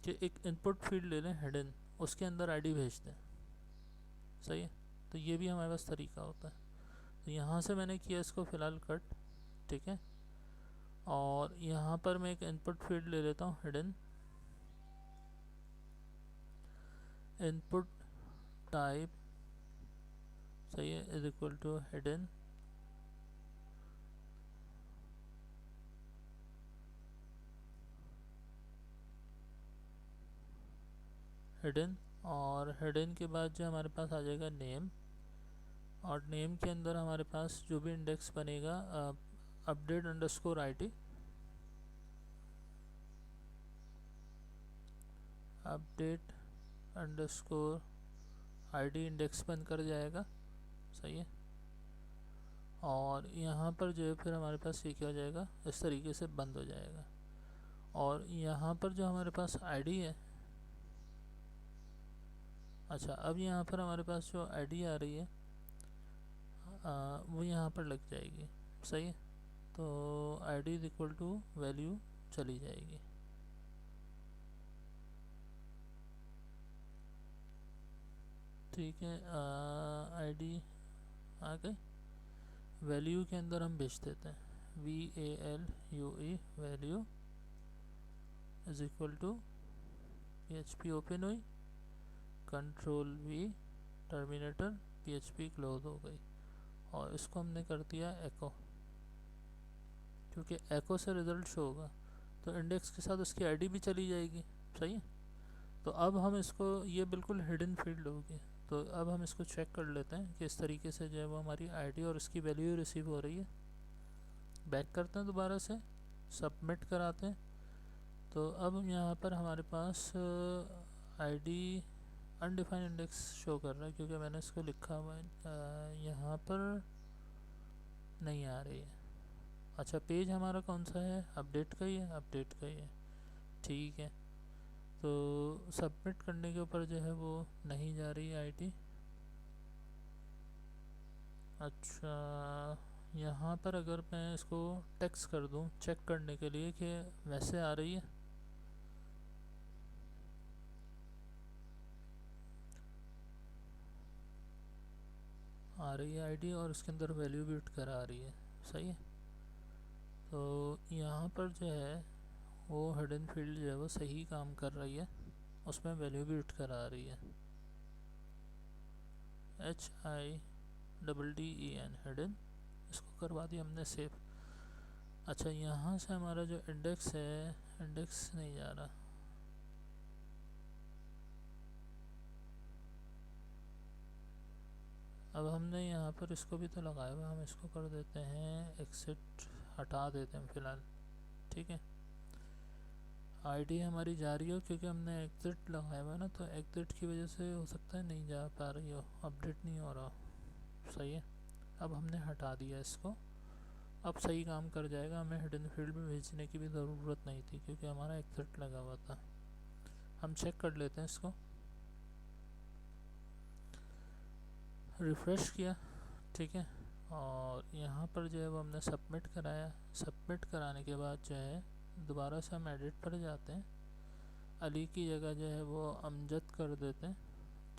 कि एक इनपुट फील्ड ले लें हिडन, उसके अंदर आईडी भेज दें। सही है, तो ये भी हमारे पास तरीका होता है। तो यहाँ से मैंने किया इसको फ़िलहाल कट, ठीक है, और यहाँ पर मैं एक इनपुट फील्ड ले लेता हूँ हिडन, इनपुट टाइप, सही है, इज इक्वल टू हिडन, और हिडन के बाद जो हमारे पास आ जाएगा नेम, और नेम के अंदर हमारे पास जो भी इंडेक्स बनेगा update underscore ID, update underscore ID index बन कर जाएगा। सही है, और यहाँ पर जो है फिर हमारे पास ये क्या हो जाएगा, इस तरीके से बंद हो जाएगा। और यहाँ पर जो हमारे पास आईडी है, अच्छा अब यहाँ पर हमारे पास जो आईडी आ रही है वो यहाँ पर लग जाएगी। सही है, तो ID is equal to value चली जाएगी। ठीक है, आईडी आ गई, वैल्यू के अंदर हम भेज देते हैं VALUE, value is equal to PHP open हुई, control V terminator, PHP close हो गई, और इसको हमने कर दिया एको, क्योंकि एको से रिज़ल्ट शो होगा तो इंडेक्स के साथ उसकी आईडी भी चली जाएगी। सही है, तो अब हम इसको, ये बिल्कुल हिडन फील्ड होगी, तो अब हम इसको चेक कर लेते हैं कि इस तरीके से जो है वो हमारी आईडी और इसकी वैल्यू रिसीव हो रही है। बैक करते हैं, दोबारा से सबमिट कराते हैं, तो अब यहाँ पर हमारे पास आईडी अनडिफाइंड इंडेक्स शो कर रहा है, क्योंकि मैंने इसको लिखा हुआ है, यहाँ पर नहीं आ रही है। अच्छा, पेज हमारा कौन सा है, अपडेट का ही है, अपडेट का ही है, ठीक है, तो सबमिट करने के ऊपर जो है वो नहीं जा रही आईडी। अच्छा, यहाँ पर अगर मैं इसको टेक्स्ट कर दूँ चेक करने के लिए कि वैसे आ रही है, आ रही है आईडी और उसके अंदर वैल्यू भी उठ कर आ रही है। सही है, तो यहाँ पर जो है वो हिडन फील्ड जो है वो सही काम कर रही है, उसमें वैल्यू भी उठ कर आ रही है, HIDDEN हिडन, इसको करवा दिया हमने सेव। अच्छा, यहाँ से हमारा जो इंडेक्स है, इंडेक्स नहीं जा रहा, अब हमने यहाँ पर इसको भी तो लगाया हुआ, हम इसको कर देते हैं एक्सिट, हटा देते हैं फ़िलहाल। ठीक है, आईडी हमारी जा रही हो क्योंकि हमने एग्जिट लगाया हुआ है ना, तो एग्जिट की वजह से हो सकता है नहीं जा पा रही हो, अपडेट नहीं हो रहा। सही है, अब हमने हटा दिया इसको, अब सही काम कर जाएगा, हमें हिडन फील्ड में भेजने की भी ज़रूरत नहीं थी क्योंकि हमारा एग्जिट लगा हुआ था। हम चेक कर लेते हैं इसको, रिफ़्रेश किया ठीक है। और यहाँ पर जो है वो हमने सबमिट कराया। सबमिट कराने के बाद जो है दोबारा से हम एडिट पर जाते हैं, अली की जगह जो है वो अमजद कर देते हैं।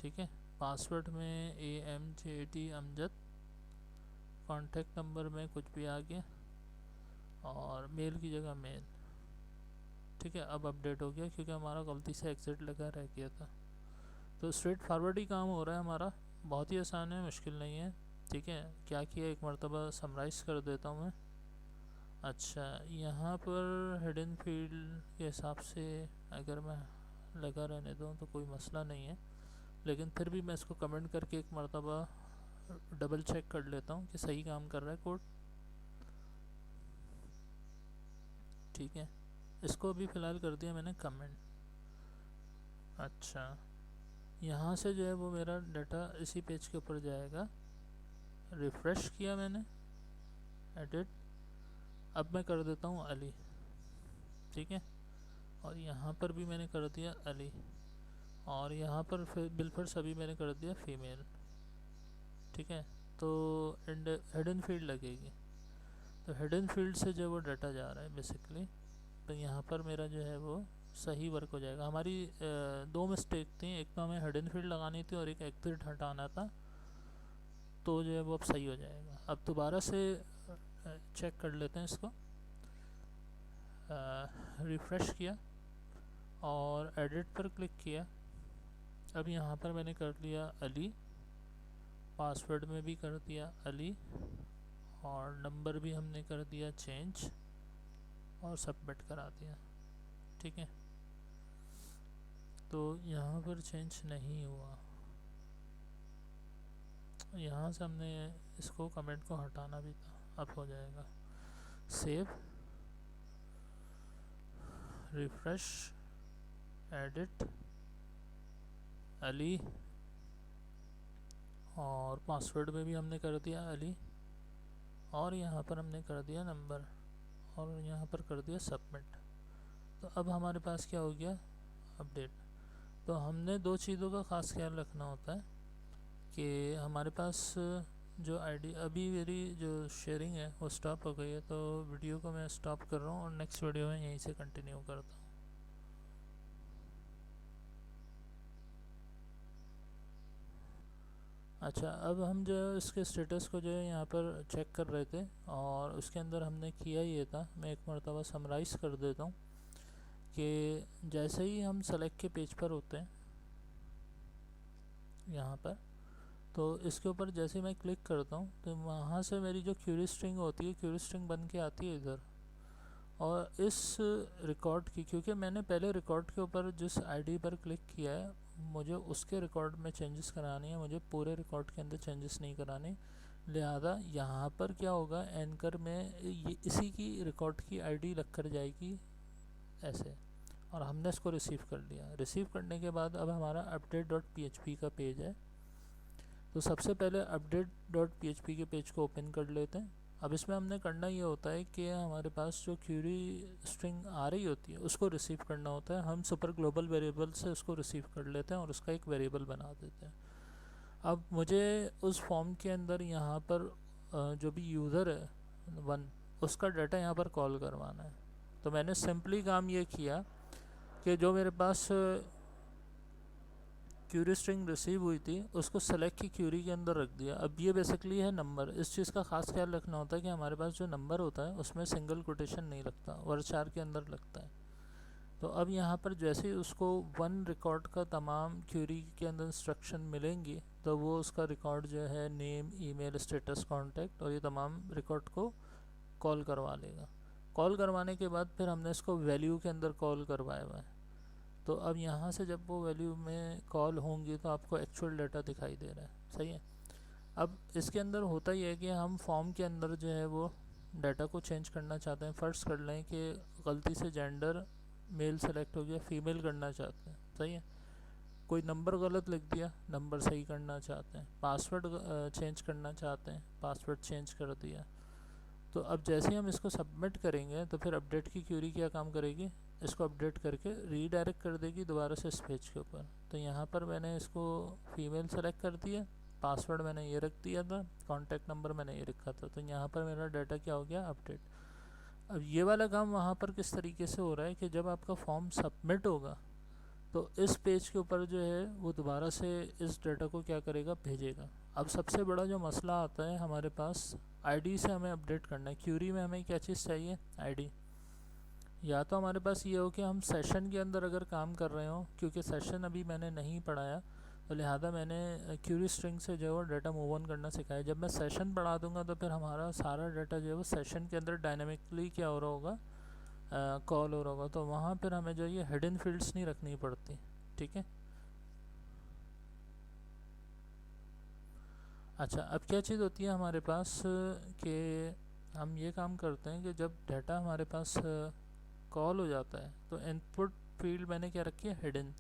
ठीक है। पासवर्ड में AMJD अमजद, कॉन्टैक्ट नंबर में कुछ भी आ गया, और मेल की जगह मेल। ठीक है। अब अपडेट हो गया क्योंकि हमारा गलती से एग्जिट लगा रह गया था। तो स्ट्रेट फॉरवर्ड ही काम हो रहा है हमारा, बहुत ही आसान है, मुश्किल नहीं है। ठीक है। क्या किया, एक मरतबा समराइज़ कर देता हूँ मैं। अच्छा, यहाँ पर हिडन फील्ड के हिसाब से अगर मैं लगा रहने दूँ तो कोई मसला नहीं है, लेकिन फिर भी मैं इसको कमेंट करके एक मरतबा डबल चेक कर लेता हूँ कि सही काम कर रहा है कोड। ठीक है। इसको अभी फ़िलहाल कर दिया मैंने कमेंट। अच्छा, यहाँ से जो है वो मेरा डाटा इसी पेज के ऊपर जाएगा। रिफ़्रेश किया मैंने, एडिट, अब मैं कर देता हूँ अली। ठीक है। और यहाँ पर भी मैंने कर दिया अली, और यहाँ पर फिर बिलफर सभी मैंने कर दिया फीमेल। ठीक है। तो हिडन फील्ड लगेगी, तो हिडन फील्ड से जो वो डाटा जा रहा है बेसिकली, तो यहाँ पर मेरा जो है वो सही वर्क हो जाएगा। हमारी दो मिस्टेक थी, एक तो हमें हिडन फील्ड लगानी थी और एक एग्जिट हटाना था, तो जो है वो अब सही हो जाएगा। अब दोबारा से चेक कर लेते हैं इसको। रिफ़्रेश किया और एडिट पर क्लिक किया। अब यहाँ पर मैंने कर लिया अली, पासवर्ड में भी कर दिया अली, और नंबर भी हमने कर दिया चेंज, और सबमिट करा दिया। ठीक है। तो यहाँ पर चेंज नहीं हुआ, यहाँ से हमने इसको कमेंट को हटाना भी था, अब हो जाएगा। सेव, रिफ्रेश, एडिट, अली, और पासवर्ड में भी हमने कर दिया अली, और यहाँ पर हमने कर दिया नंबर, और यहाँ पर कर दिया सबमिट। तो अब हमारे पास क्या हो गया, अपडेट। तो हमने दो चीज़ों का ख़ास ख्याल रखना होता है कि हमारे पास जो आईडी, अभी मेरी जो शेयरिंग है वो स्टॉप हो गई है, तो वीडियो को मैं स्टॉप कर रहा हूँ और नेक्स्ट वीडियो में यहीं से कंटिन्यू करता हूँ। अच्छा, अब हम जो है इसके स्टेटस को जो है यहाँ पर चेक कर रहे थे, और उसके अंदर हमने किया ये था, मैं एक मरतबा समराइज़ कर देता हूँ कि जैसे ही हम सेलेक्ट के पेज पर होते हैं यहाँ पर, तो इसके ऊपर जैसे मैं क्लिक करता हूँ तो वहाँ से मेरी जो क्यूरी स्ट्रिंग होती है, क्यूरी स्ट्रिंग बन के आती है इधर। और इस रिकॉर्ड की, क्योंकि मैंने पहले रिकॉर्ड के ऊपर जिस आईडी पर क्लिक किया है, मुझे उसके रिकॉर्ड में चेंजेस करानी है, मुझे पूरे रिकॉर्ड के अंदर चेंजेस नहीं कराने। लिहाजा यहाँ पर क्या होगा, एंकर में ये इसी की रिकॉर्ड की आईडी लग कर जाएगी ऐसे, और हमने इसको रिसीव कर लिया। रिसीव करने के बाद अब हमारा update.php का पेज है, तो सबसे पहले update.php के पेज को ओपन कर लेते हैं। अब इसमें हमने करना ये होता है कि हमारे पास जो क्यूरी स्ट्रिंग आ रही होती है उसको रिसीव करना होता है। हम सुपर ग्लोबल वेरिएबल से उसको रिसीव कर लेते हैं और उसका एक वेरिएबल बना देते हैं। अब मुझे उस फॉर्म के अंदर यहाँ पर जो भी यूज़र है वन, उसका डाटा यहाँ पर कॉल करवाना है। तो मैंने सिंपली काम ये किया कि जो मेरे पास क्यूरी स्ट्रिंग रिसीव हुई थी उसको सेलेक्ट की क्यूरी के अंदर रख दिया। अब ये बेसिकली है नंबर। इस चीज़ का ख़ास ख्याल रखना होता है कि हमारे पास जो नंबर होता है उसमें सिंगल कोटेशन नहीं लगता, वर्ड के अंदर लगता है। तो अब यहाँ पर जैसे ही उसको वन रिकॉर्ड का तमाम क्यूरी के अंदर इंस्ट्रक्शन मिलेंगी, तो वो उसका रिकॉर्ड जो है नेम, ईमेल, स्टेटस, कॉन्टैक्ट और ये तमाम रिकॉर्ड को कॉल करवा लेगा। कॉल करवाने के बाद फिर हमने इसको वैल्यू के अंदर कॉल करवाया हुआ है। तो अब यहाँ से जब वो वैल्यू में कॉल होंगी तो आपको एक्चुअल डाटा दिखाई दे रहा है। सही है। अब इसके अंदर होता ही है कि हम फॉर्म के अंदर जो है वो डाटा को चेंज करना चाहते हैं। फ़र्ज़ कर लें कि गलती से जेंडर मेल सेलेक्ट हो गया, फीमेल करना चाहते हैं। सही है। कोई नंबर गलत लिख दिया, नंबर सही करना चाहते हैं। पासवर्ड चेंज करना चाहते हैं, पासवर्ड चेंज कर दिया। तो अब जैसे ही हम इसको सबमिट करेंगे तो फिर अपडेट की क्यूरी क्या काम करेगी, इसको अपडेट करके रीडायरेक्ट कर देगी दोबारा से इस पेज के ऊपर। तो यहाँ पर मैंने इसको फीमेल सेलेक्ट कर दिया, पासवर्ड मैंने ये रख दिया था, कॉन्टैक्ट नंबर मैंने ये रखा था, तो यहाँ पर मेरा डाटा क्या हो गया, अपडेट। अब ये वाला काम वहाँ पर किस तरीके से हो रहा है कि जब आपका फॉर्म सबमिट होगा तो इस पेज के ऊपर जो है वो दोबारा से इस डाटा को क्या करेगा, भेजेगा। अब सबसे बड़ा जो मसला आता है हमारे पास, आईडी से हमें अपडेट करना है। क्यूरी में हमें क्या चीज़ चाहिए, आईडी। या तो हमारे पास ये हो कि हम सेशन के अंदर अगर काम कर रहे हो, क्योंकि सेशन अभी मैंने नहीं पढ़ाया तो लिहाजा मैंने क्यूरी स्ट्रिंग से जो है वो डाटा मूव ऑन करना सिखाया। जब मैं सेशन पढ़ा दूंगा तो फिर हमारा सारा डाटा जो है वो सेशन के अंदर डायनामिकली क्या हो रहा होगा, कॉल हो रहा होगा। तो वहाँ पर हमें जो ये हिडन फील्ड्स नहीं रखनी पड़ती, ठीक है। अच्छा, अब क्या चीज़ होती है हमारे पास कि हम ये काम करते हैं कि जब डाटा हमारे पास कॉल हो जाता है तो इनपुट फील्ड मैंने क्या रखी है, हिडन।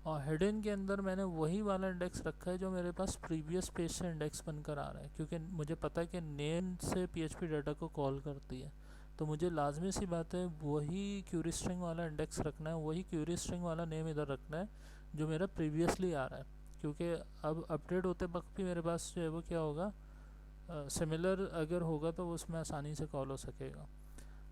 और हिडन के अंदर मैंने वही वाला इंडेक्स रखा है जो मेरे पास प्रीवियस पेज से इंडेक्स बनकर आ रहा है, क्योंकि मुझे पता है कि नेम से पीएचपी डाटा को कॉल करती है। तो मुझे लाजमी सी बात है वही क्यूरी स्ट्रिंग वाला इंडेक्स रखना है, वही क्यूरी स्ट्रिंग वाला नेम इधर रखना है जो मेरा प्रीवियसली आ रहा है, क्योंकि अब अपडेट होते वक्त भी मेरे पास जो है वो क्या होगा, सिमिलर अगर होगा तो उसमें आसानी से कॉल हो सकेगा।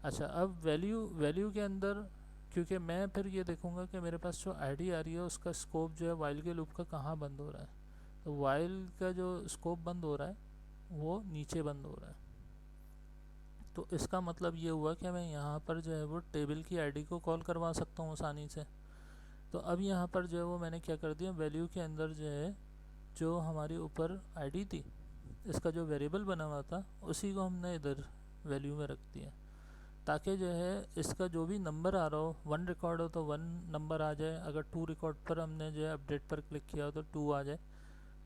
अच्छा, अब वैल्यू के अंदर, क्योंकि मैं फिर ये देखूंगा कि मेरे पास जो आईडी आ रही है उसका स्कोप जो है वाइल के लूप का कहाँ बंद हो रहा है। तो वाइल का जो स्कोप बंद हो रहा है वो नीचे बंद हो रहा है। तो इसका मतलब ये हुआ कि मैं यहाँ पर जो है वो टेबल की आईडी को कॉल करवा सकता हूँ आसानी से। तो अब यहाँ पर जो है वो मैंने क्या कर दिया, वैल्यू के अंदर जो है जो हमारी ऊपर आईडी थी, इसका जो वेरिएबल बना हुआ था उसी को हमने इधर वैल्यू में रख दिया, ताकि जो है इसका जो भी नंबर आ रहा हो, 1 रिकॉर्ड हो तो 1 नंबर आ जाए, अगर 2 रिकॉर्ड पर हमने जो है अपडेट पर क्लिक किया हो तो 2 आ जाए,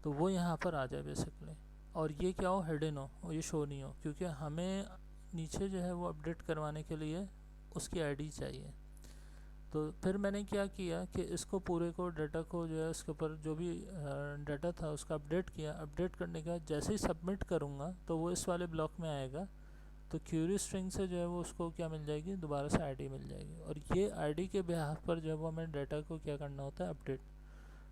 तो वो यहाँ पर आ जाए बेसिकली। और ये क्या हो, हिडन हो, और ये शो नहीं हो, क्योंकि हमें नीचे जो है वो अपडेट करवाने के लिए उसकी आईडी चाहिए। तो फिर मैंने क्या किया कि इसको पूरे को डाटा को जो है उसके ऊपर जो भी डाटा था उसका अपडेट किया। अपडेट करने के बाद जैसे ही सबमिट करूँगा तो वो इस वाले ब्लॉक में आएगा, तो क्यूरी स्ट्रिंग से जो है वो उसको क्या मिल जाएगी, दोबारा से आईडी मिल जाएगी। और ये आईडी के बिहाफ पर जो है वो हमें डाटा को क्या करना होता है, अपडेट।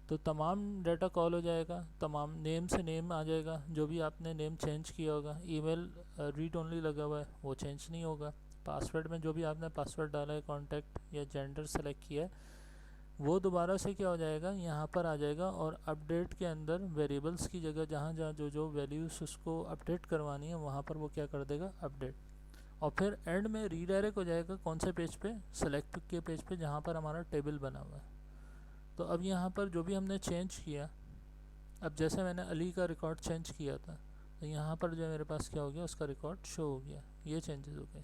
तो तमाम डाटा कॉल हो जाएगा, तमाम नेम से नेम आ जाएगा, जो भी आपने नेम चेंज किया होगा। ईमेल रीड ओनली लगा हुआ है वो चेंज नहीं होगा। पासवर्ड में जो भी आपने पासवर्ड डाला है, कॉन्टैक्ट या जेंडर सेलेक्ट किया है, वो दोबारा से क्या हो जाएगा, यहाँ पर आ जाएगा। और अपडेट के अंदर वेरिएबल्स की जगह जहाँ जहाँ जो जो वैल्यूज़ उसको अपडेट करवानी है वहाँ पर वो क्या कर देगा, अपडेट। और फिर एंड में रीडायरेक्ट हो जाएगा कौन से पेज पे, सेलेक्ट के पेज पे जहाँ पर हमारा टेबल बना हुआ है। तो अब यहाँ पर जो भी हमने चेंज किया, अब जैसे मैंने अली का रिकॉर्ड चेंज किया था तो यहाँ पर जो मेरे पास क्या हो गया, उसका रिकॉर्ड शो हो गया, ये चेंजेस हो गए।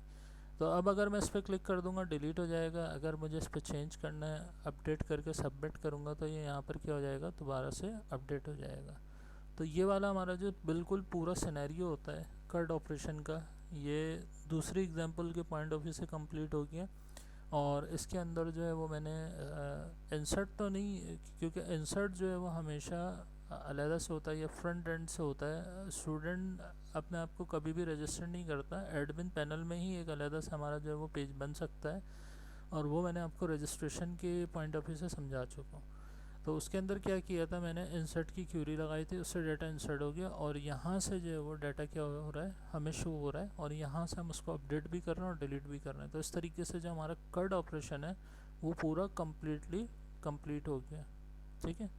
तो अब अगर मैं इस पर क्लिक कर दूंगा डिलीट हो जाएगा। अगर मुझे इस पर चेंज करना है, अपडेट करके सबमिट करूँगा तो ये यहाँ पर क्या हो जाएगा, दोबारा से अपडेट हो जाएगा। तो ये वाला हमारा जो बिल्कुल पूरा सिनेरियो होता है कर्ड ऑपरेशन का, ये दूसरी एग्जांपल के पॉइंट ऑफ व्यू से कंप्लीट हो गया। और इसके अंदर जो है वो मैंने इंसर्ट तो नहीं, क्योंकि इंसर्ट जो है वो हमेशा अलहदा से होता है या फ्रंट एंड से होता है। स्टूडेंट अपने आप को कभी भी रजिस्टर नहीं करता, एडमिन पैनल में ही एक अलहदा से हमारा जो है वो पेज बन सकता है, और वो मैंने आपको रजिस्ट्रेशन के पॉइंट ऑफ व्यू से समझा चुका हूँ। तो उसके अंदर क्या किया था मैंने, इंसर्ट की क्यूरी लगाई थी, उससे डाटा इंसर्ट हो गया, और यहाँ से जो है वो डाटा क्या हो रहा है, हमें शो हो रहा है, और यहाँ से हम उसको अपडेट भी कर रहे हैं और डिलीट भी कर रहे हैं। तो इस तरीके से जो हमारा कर्ड ऑपरेशन है वो पूरा कम्प्लीटली कंप्लीट हो गया, ठीक है।